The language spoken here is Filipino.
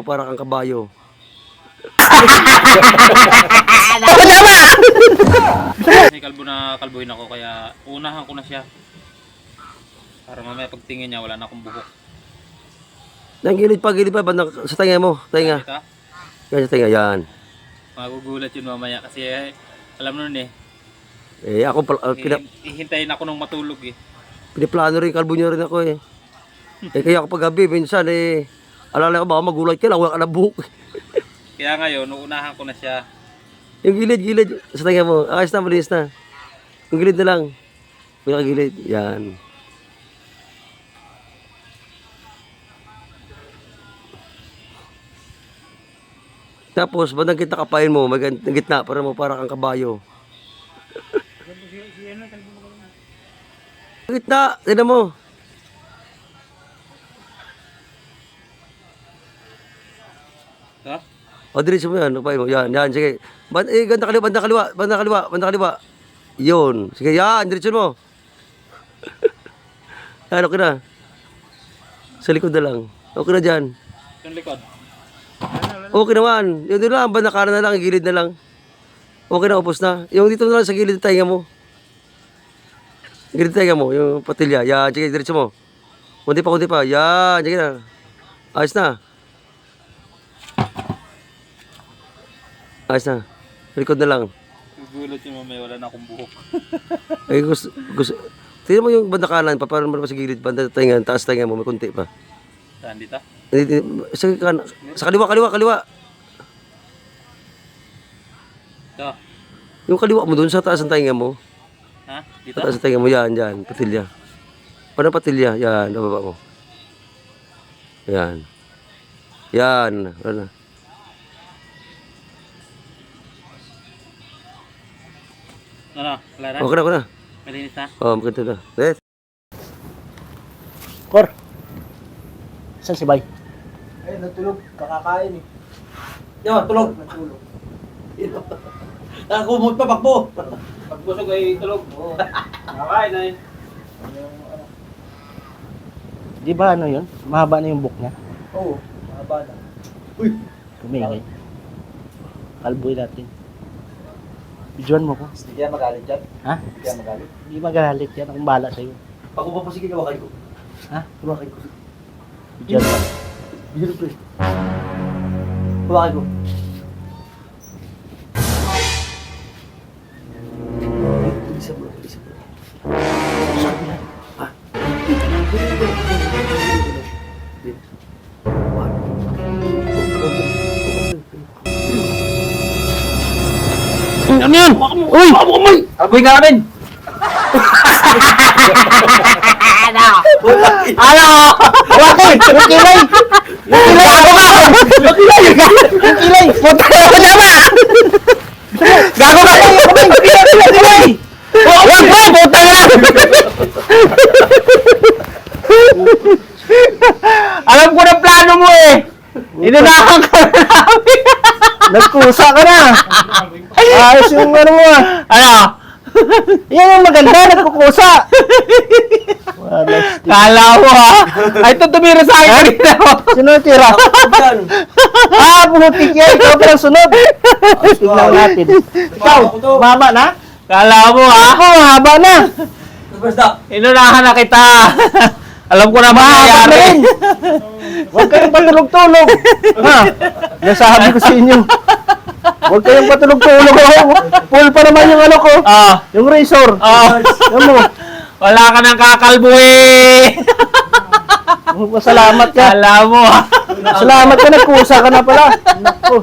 Para kang kabayo. May kalbo na kalbuhin ako kaya unahan ko na siya. Para mamaya pagtingin niya wala na akong buhok. Gilid pa, bandang, sa tenga mo, tenga. Kita? Yan sa tenga, yan. Magugulat yun mamaya kasi alam mo nun Ako, hihintayin ako nung matulog piniplano rin, kalbo niya rin ako kaya kapag gabi, minsan alala ko baka magulat ka lang, wala ka na buhok. Kaya ngayon, uunahan ko na siya. Yung gilid, sa tenga mo, ayos na, malinis na. Yung gilid na lang. Pinakagilid, yan. Tapos, bandang kita kapain mo, may gitna, para kang kabayo. Gitna, tignan mo. Ha? O, diretso mo yan, kapain mo. Yan, sige. Ganda kaliwa. Yun. Sige, yan, diretso mo. Yan, okay na. Sa likod na lang. Okay na dyan. Yung likod. Okay naman. Yun lang, banda kanan na lang, gilid na lang. Okay na, upos na. Yung dito na lang sa gilid ng tainga mo. Gilid ng tainga mo, yung patilya. Yan, sige, diretso mo. Kunti pa. Yan, sige na. Ayos na. Likod na lang. Gugulat yung mamaya wala na akong buhok. gusto. Tingnan mo yung banda kanan pa, para naman sa gilid, banda tainga, taas tainga mo, may kunti pa. Saan dito? Sa kaliwa. Ito. Yung kaliwa mo doon sa taas ng tainga mo. Ha? Dito? Sa taas ng tainga mo, yan, patilya. Parang patilya, yan, nababa mo. Yan. Ano? Ano? Wala na? Okay na. Malinis na? Maganda na. Yes. Kor, saan si Bay? Ay, natulog. Kakakain Yan, tulog. Natulog. Nakumot pa, bakbo. Pag busog ay tulog. Oo. Kakain na yun. Di ba ano yun? Mahaba na yung book niya. Oo. Mahaba na. Kumingay. Kalboy natin. Videoan mo ko. Hindi yan magalit dyan. Ha? Hindi yan magalit. Hindi magalit yan. Akong bahala sa'yo. Pag upapasig, kawakan ko. Ha? Kawakan ko. Videoan mo. Bigyan ko Kawakan ko. Isa mo. Sabi na. Ano yan? Uy! Aboy nga namin! Ano? Bakit? Yung kilay! Gago ka! Yung kilay! Puta ka tama! Gago ka! Yung kilay! Huwag mo! Puta ka! Alam ko na plano mo Inunahan ka na namin! Nagkusa ka na! Ayos yung ano mo Ano? Yan yung maganda, nagkukusa! Kala mo Ay, ito tumira sa akin kanina mo! Sino tira? Buhutik yan! Ikaw pa lang sunod! Tignan natin. Ikaw, mama na? Kala mo Ako, haba na! Inunahan na kita! Alam ko na mangyayari! Huwag kayong patulog-tulog! Ha? Nasabi ko sa inyo. Huwag kayong patulog-tulog. Full pa naman yung ano ko. Yung razor. Yan mo. Wala ka nang kakalbo Salamat ka. Alam mo Salamat ka, nagkusa ka na pala. Naku.